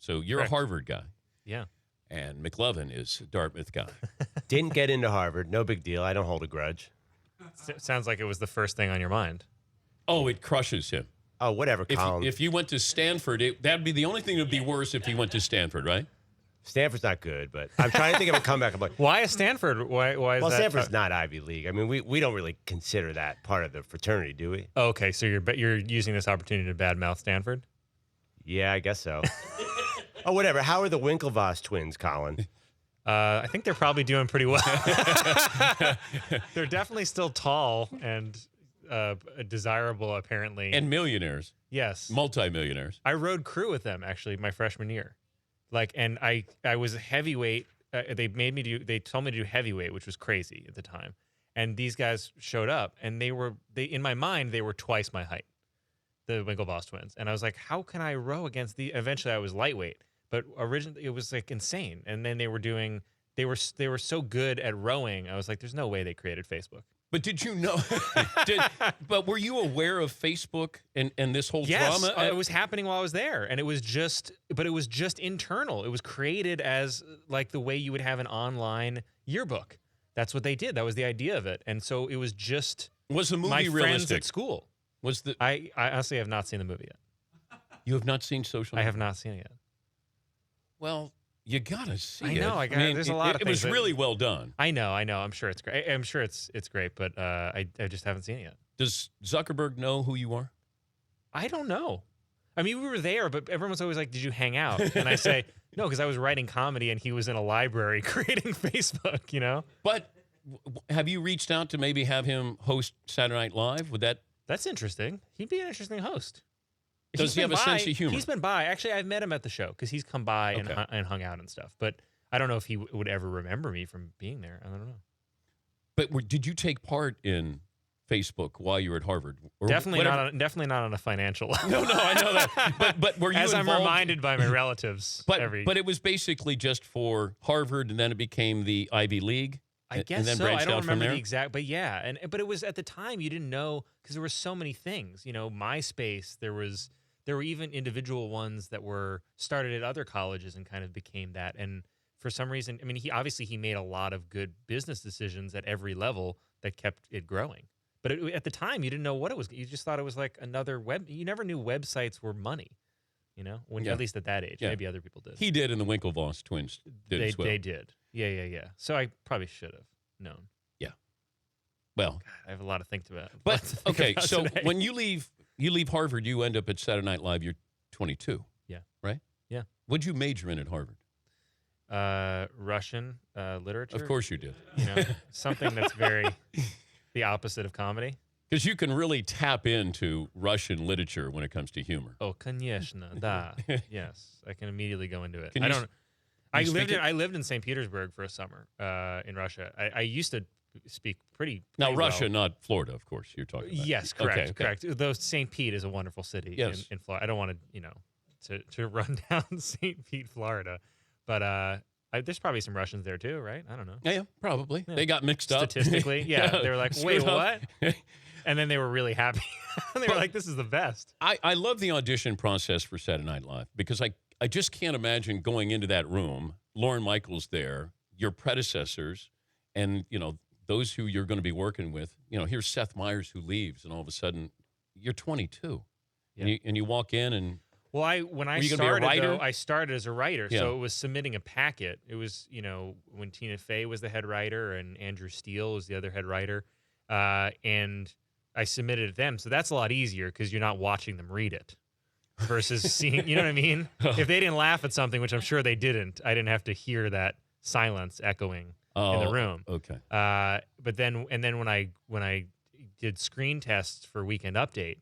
So you're Correct. a Harvard guy. Yeah. And McLovin is a Dartmouth guy. Didn't get into Harvard. No big deal. I don't hold a grudge. Sounds like it was the first thing on your mind. Oh, it crushes him. Oh, whatever, Colin. If you went to Stanford, that'd be the only thing that would be worse if you went to Stanford, right? Stanford's not good, but I'm trying to think of a comeback. I'm like, Why is Stanford? Why is well, that? Stanford's not Ivy League. I mean, we don't really consider that part of the fraternity, do we? Oh, okay, so you're using this opportunity to badmouth Stanford? Yeah, I guess so. Oh, whatever. How are the Winklevoss twins, Colin? I think they're probably doing pretty well. They're definitely still tall and desirable, apparently. And millionaires. Yes. Multi-millionaires. I rode crew with them, actually, my freshman year. And I was a heavyweight. They told me to do heavyweight, which was crazy at the time. And these guys showed up, and in my mind, they were twice my height, the Winklevoss twins. And I was like, how can I row against eventually I was lightweight. But originally it was like insane. And then they were so good at rowing. I was like, there's no way they created Facebook. But did you know? But were you aware of Facebook and this whole yes, drama? It was happening while I was there, and it was just internal. It was created as like the way you would have an online yearbook. That's what they did. That was the idea of it, and so it was just Was the movie my realistic? friends at school. I honestly have not seen the movie yet. You have not seen Social? I have not seen it yet. Well, you gotta see I it. know. There's a lot of It things was really well done. I know. I'm sure it's great. I'm sure it's great, but I just haven't seen it yet. Does Zuckerberg know who you are? I don't know. I mean, we were there, but everyone's always like, "Did you hang out?" And I say, "No," because I was writing comedy and he was in a library creating Facebook. You know. But have you reached out to maybe have him host Saturday Night Live? Would that? That's interesting. He'd be an interesting host. Does he have a sense of humor? He's been by. Actually, I've met him at the show because he's come by and hung out and stuff. But I don't know if he would ever remember me from being there. I don't know. But did you take part in Facebook while you were at Harvard? Or definitely whatever? definitely not on a financial level. No, I know that. But were you As involved? I'm reminded by my relatives. But it was basically just for Harvard, and then it became the Ivy League. I guess and then so. branched I don't out from remember there? the exact, but yeah. But it was at the time you didn't know because there were so many things. You know, MySpace. There were even individual ones that were started at other colleges and kind of became that. And for some reason, I mean, he made a lot of good business decisions at every level that kept it growing. But at the time, you didn't know what it was. You just thought it was like another web. You never knew websites were money. You know, at least at that age. Yeah. Maybe other people did. He did, and the Winklevoss twins did as well. They did. Yeah. So I probably should have known. Yeah. Well, God, I have a lot to think about. but okay. So today. when you leave Harvard, you end up at Saturday Night Live. You're 22. Yeah. Right. Yeah. What'd you major in at Harvard? Russian literature. Of course you did. You know, something that's very the opposite of comedy. Because you can really tap into Russian literature when it comes to humor. Oh, конечно, da. Yes, I can immediately go into it. Can you I lived in St. Petersburg for a summer in Russia. I used to speak pretty Now, well. Russia, not Florida, of course, you're talking about. Yes, correct, Okay. correct. Though St. Pete is a wonderful city in Florida. I don't want to run down St. Pete, Florida, but there's probably some Russians there too, right? I don't know. Yeah, probably. Yeah. They got mixed up. Statistically, yeah. They were like, wait, Screwed up. what? And then they were really happy. They were like, this is the best. I love the audition process for Saturday Night Live because I just can't imagine going into that room, Lorne Michaels there, your predecessors, and, those who you're going to be working with. Here's Seth Meyers who leaves, and all of a sudden, you're 22. Yeah. And you walk in and... Well, when I Were you gonna be a started, writer? though, I started as a writer, Yeah. so it was submitting a packet. It was, when Tina Fey was the head writer and Andrew Steele was the other head writer, and I submitted it to them. So that's a lot easier because you're not watching them read it versus seeing, you know what I mean? If they didn't laugh at something, which I'm sure they didn't, I didn't have to hear that silence echoing in the room. Okay. But then when I did screen tests for Weekend Update,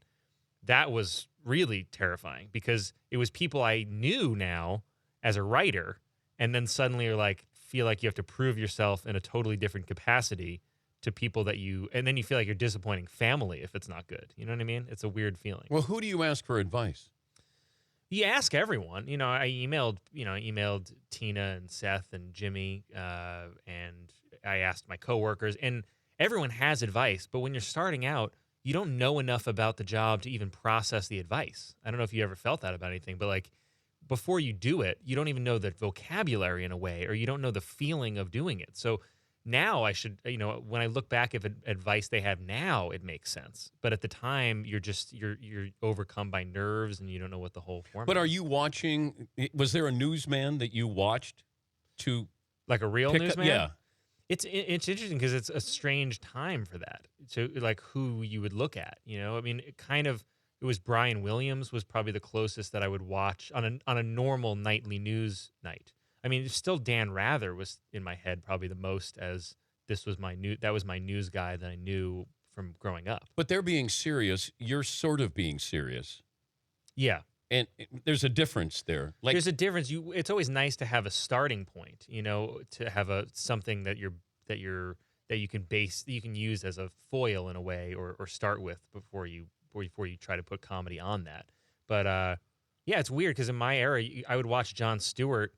that was really terrifying because it was people I knew now as a writer, and then suddenly you're feel like you have to prove yourself in a totally different capacity to people and then you feel like you're disappointing family if it's not good. You know what I mean? It's a weird feeling. Well, who do you ask for advice? You ask everyone. I emailed Tina and Seth and Jimmy, and I asked my coworkers, and everyone has advice. But when you're starting out, you don't know enough about the job to even process the advice. I don't know if you ever felt that about anything, but before you do it, you don't even know the vocabulary in a way, or you don't know the feeling of doing it. So now I should, when I look back at advice they have now, it makes sense. But at the time, you're overcome by nerves and you don't know what the whole format. But are you watching? Was there a newsman that you watched to like a real newsman? Yeah. It's interesting because it's a strange time for that. So like who you would look at, I mean, it was Brian Williams was probably the closest that I would watch on a normal nightly news night. I mean, still Dan Rather was in my head probably the most, as that was my news guy that I knew from growing up. But they're being serious. You're sort of being serious. Yeah. And there's a difference there. Like, there's a difference. It's always nice to have a starting point, to have something that you can use as a foil in a way, or start with before you try to put comedy on that. But yeah, it's weird because in my era, I would watch Jon Stewart,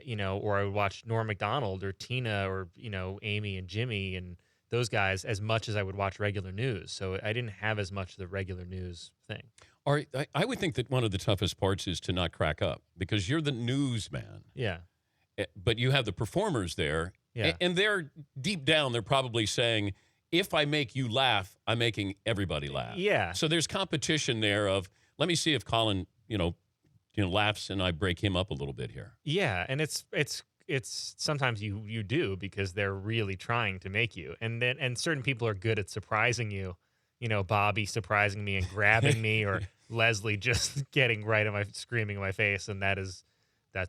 or I would watch Norm Macdonald or Tina or Amy and Jimmy and those guys as much as I would watch regular news. So I didn't have as much of the regular news thing. I would think that one of the toughest parts is to not crack up because you're the newsman. Yeah. But you have the performers there. Yeah. And they're deep down, they're probably saying, if I make you laugh, I'm making everybody laugh. Yeah. So there's competition there of, let me see if Colin, laughs and I break him up a little bit here. Yeah. And it's sometimes you do because they're really trying to make you. And certain people are good at surprising you. Bobby surprising me and grabbing me, or Leslie just getting screaming in my face, and that's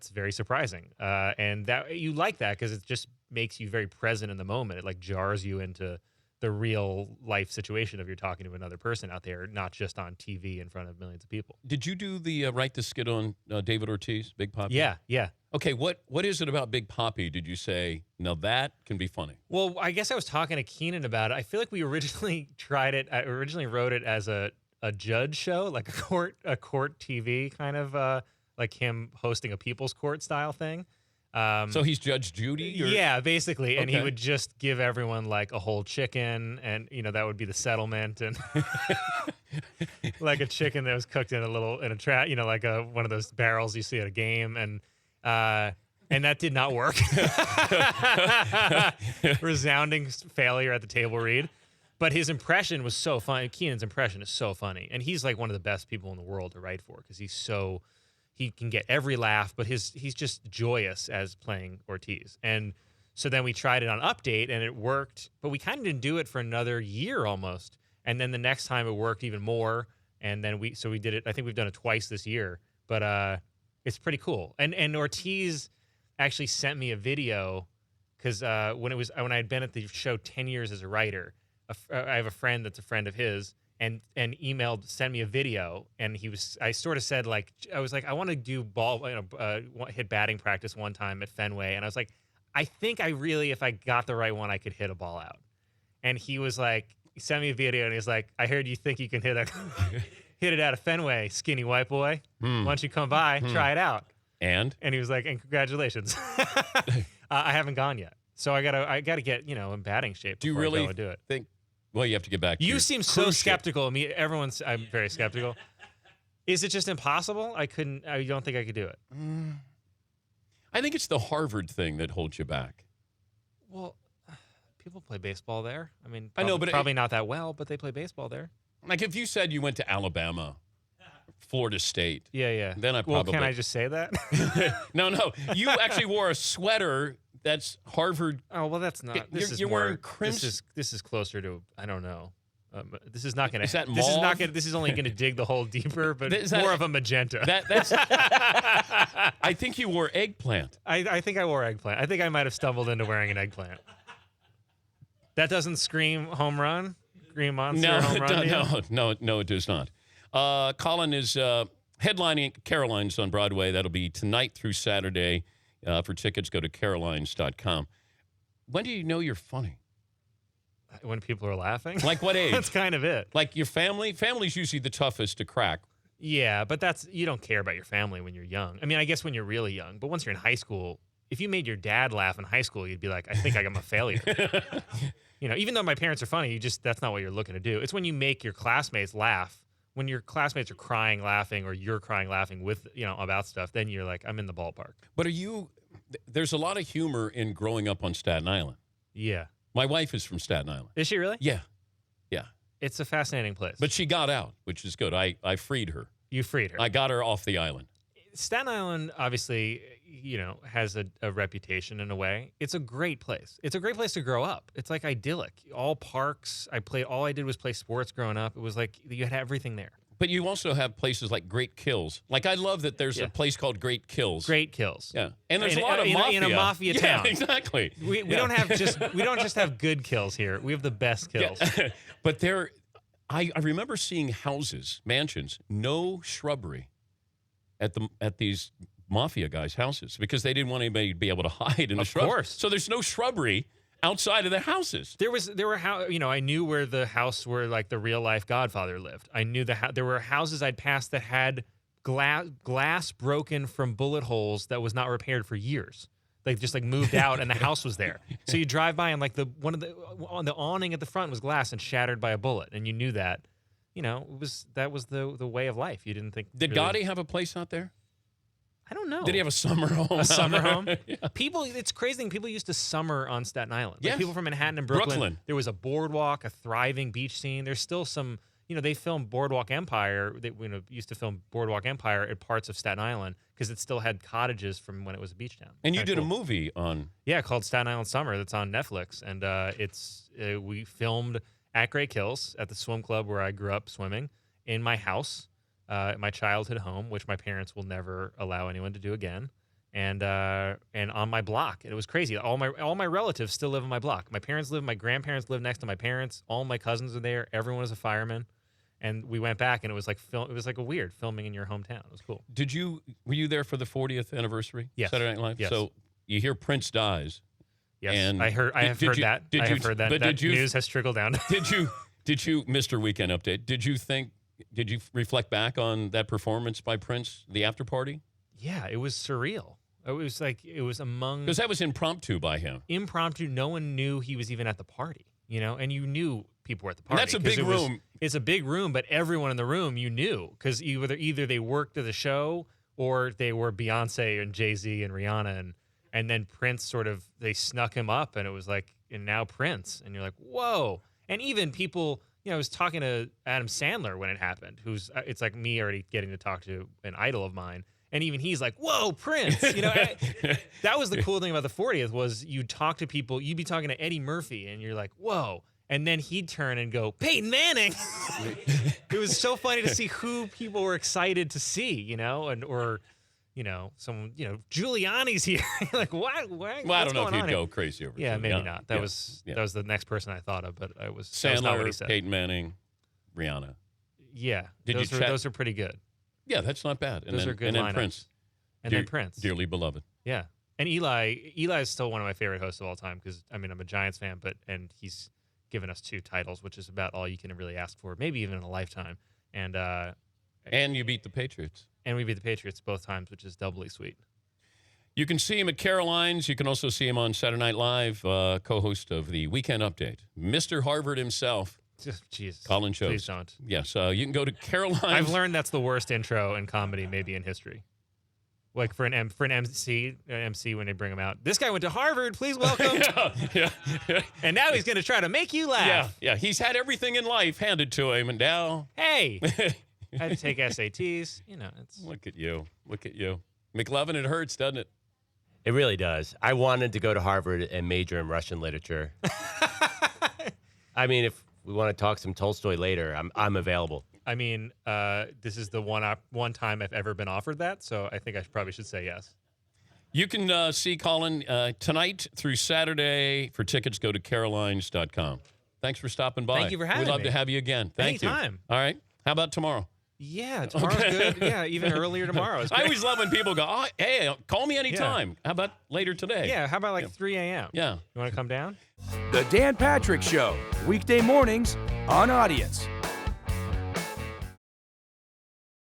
very surprising. And that you like that because it just makes you very present in the moment. It like jars you into the real life situation of you're talking to another person out there, not just on TV in front of millions of people. Did you do the write the skit on David Ortiz, Big Papi? Yeah. Okay, what is it about Big Papi? Did you say, no, that can be funny? Well, I guess I was talking to Keenan about it. I feel like we originally tried it. I originally wrote it as a judge show, like a court TV kind of like him hosting a people's court style thing. So he's Judge Judy? Or? Yeah, basically. And he Okay. would just give everyone like a whole chicken, and that would be the settlement, and like a chicken that was cooked in a trap, like one of those barrels you see at a game, and that did not work. Resounding failure at the table read. But his impression was so funny. Keenan's impression is so funny, and he's like one of the best people in the world to write for because he can get every laugh, but he's just joyous as playing Ortiz. And so then we tried it on Update, and it worked, but we kind of didn't do it for another year almost. And then the next time it worked even more, and then we did it. I think we've done it twice this year, but it's pretty cool. And Ortiz actually sent me a video because when I had been at the show 10 years as a writer, I have a friend that's a friend of his. And sent me a video, and I sort of said I was like, I want to do hit batting practice one time at Fenway, and I was like, I think if I got the right one, I could hit a ball out. And he was like, he sent me a video, and he was like, I heard you think you can hit it out of Fenway, skinny white boy. Why don't you come by, try it out? And he was like, and congratulations. I haven't gone yet, so I gotta get in batting shape. do you before I really go and do it? think? Well, you have to get back to You your seem so cruise ship. skeptical. I'm very skeptical. Is it just impossible? I don't think I could do it. I think it's the Harvard thing that holds you back. Well, people play baseball there. I mean, I know, but probably not that well, but they play baseball there. Like if you said you went to Alabama, Florida State. Yeah. Then I Well, probably. can I just say that? No. You actually wore a sweater that's Harvard. Oh, well, that's not. You're wearing crimson. This is closer to. I don't know. This is not going to. Is that This is not mauve? going. This is only going to dig the hole deeper, but Is that- more of a magenta. That's. I think you wore eggplant. I think I wore eggplant. I think I might have stumbled into wearing an eggplant. That doesn't scream home run. Green Monster home run. to you? No, it does not. Colin is headlining Caroline's on Broadway. That'll be tonight through Saturday. For tickets, go to carolines.com. When do you know you're funny? When people are laughing. Like what age? That's kind of it. Like your family? Family's usually the toughest to crack. Yeah, but you don't care about your family when you're young. I mean, I guess when you're really young, but once you're in high school, if you made your dad laugh in high school, you'd be like, I think I'm a failure. Even though my parents are funny, that's not what you're looking to do. It's when you make your classmates laugh when your classmates are crying, laughing, or you're crying, laughing with about stuff, then you're like, I'm in the ballpark. But there's a lot of humor in growing up on Staten Island. Yeah. My wife is from Staten Island. Is she really? Yeah. It's a fascinating place. But she got out, which is good. I freed her. You freed her. I got her off the island. Staten Island, obviously, has a reputation in a way. It's a great place. It's a great place to grow up. It's like idyllic. All parks. All I did was play sports growing up. It was like you had everything there. But you also have places like Great Kills. Like, I love that there's a place called Great Kills. Great Kills. Yeah. And there's a lot of mafia. In a mafia town. Yeah, exactly. We don't just have good kills here. We have the best kills. Yeah. But I remember seeing houses, mansions, no shrubbery at these mafia guys' houses because they didn't want anybody to be able to hide in the shrubs. Of course. So there's no shrubbery outside of the houses. I knew where the house where like the real life Godfather lived. I knew there were houses I'd passed that had glass broken from bullet holes that was not repaired for years. Like just like moved out and the house was there. So you drive by and like the awning at the front was glass and shattered by a bullet, and you knew that. That was the way of life. You didn't think. Did Gotti have a place out there? I don't know. Did he have a summer home? A summer home? Yeah. It's crazy. People used to smer on Staten Island. Yes. Like people from Manhattan and Brooklyn. There was a boardwalk, a thriving beach scene. There's still some. They filmed Boardwalk Empire. They used to film Boardwalk Empire at parts of Staten Island because it still had cottages from when it was a beach town. And you did a movie on... Yeah, called Staten Island Summer that's on Netflix. And we filmed at Great Kills at the swim club where I grew up swimming in my house, my childhood home, which my parents will never allow anyone to do again. And on my block. And it was crazy. All my relatives still live on my block. My parents live, my grandparents live next to my parents. All my cousins are there. Everyone is a fireman. And we went back, and it was like a weird filming in your hometown. It was cool. Were you there for the 40th anniversry? Yes. Saturday Night Live? Yes. So you hear Prince dies. Yes. And I have heard that. That news has trickled down. Did you, Mr. Weekend Update, did you reflect back on that performance by Prince, the after party? Yeah, it was surreal. It was among... Because that was impromptu by him. Impromptu. No one knew he was even at the party, and you knew people were at the party. And that's a big room. It's a big room, but everyone in the room you knew because either they worked at the show or they were Beyonce and Jay-Z and Rihanna, and then Prince they snuck him up, and it was like, and now Prince, and you're like, whoa. And even people, I was talking to Adam Sandler when it happened, it's like me already getting to talk to an idol of mine. And even he's like, whoa, Prince. That was the cool thing about the 40th was you'd talk to people, you'd be talking to Eddie Murphy, and you're like, whoa. And then he'd turn and go, Peyton Manning. It was so funny to see who people were excited to see, or someone, Giuliani's here. Like, what? Well, I don't know if he'd go crazy over it. Yeah, maybe not. That was the next person I thought of, but that was not what he Sandler, said. Peyton Manning, Rihanna. Yeah, Those are pretty good. Yeah, that's not bad. Those are good and then lineups. Prince. And then Prince. Dearly beloved. Yeah. And Eli is still one of my favorite hosts of all time because, I'm a Giants fan, and he's given us 2 titles, which is about all you can really ask for, maybe even in a lifetime. And you beat the Patriots. And we beat the Patriots both times, which is doubly sweet. You can see him at Caroline's. You can also see him on Saturday Night Live, co-host of the Weekend Update. Mr. Harvard himself. Jesus. Colin Jost. Please don't. Yes, you can go to Caroline's. I've learned that's the worst intro in comedy, maybe in history. Like for an MC when they bring him out. This guy went to Harvard. Please welcome. yeah. And now he's going to try to make you laugh. Yeah. He's had everything in life handed to him, and now. Hey, I had to take SATs. It's. Look at you. McLovin, it hurts, doesn't it? It really does. I wanted to go to Harvard and major in Russian literature. If we want to talk some Tolstoy later, I'm available. This is the one time I've ever been offered that, so I think I probably should say yes. You can see Colin tonight through Saturday. For tickets, go to carolines.com. Thanks for stopping by. Thank you for having me. We'd love to have you again. Thank you. Anytime. All right. How about tomorrow? Yeah, tomorrow's good. Yeah, even earlier tomorrow is great. I always love when people go, hey, call me anytime. Yeah. How about later today? Yeah, how about 3 a.m.? Yeah. You want to come down? The Dan Patrick Show, weekday mornings on Audience.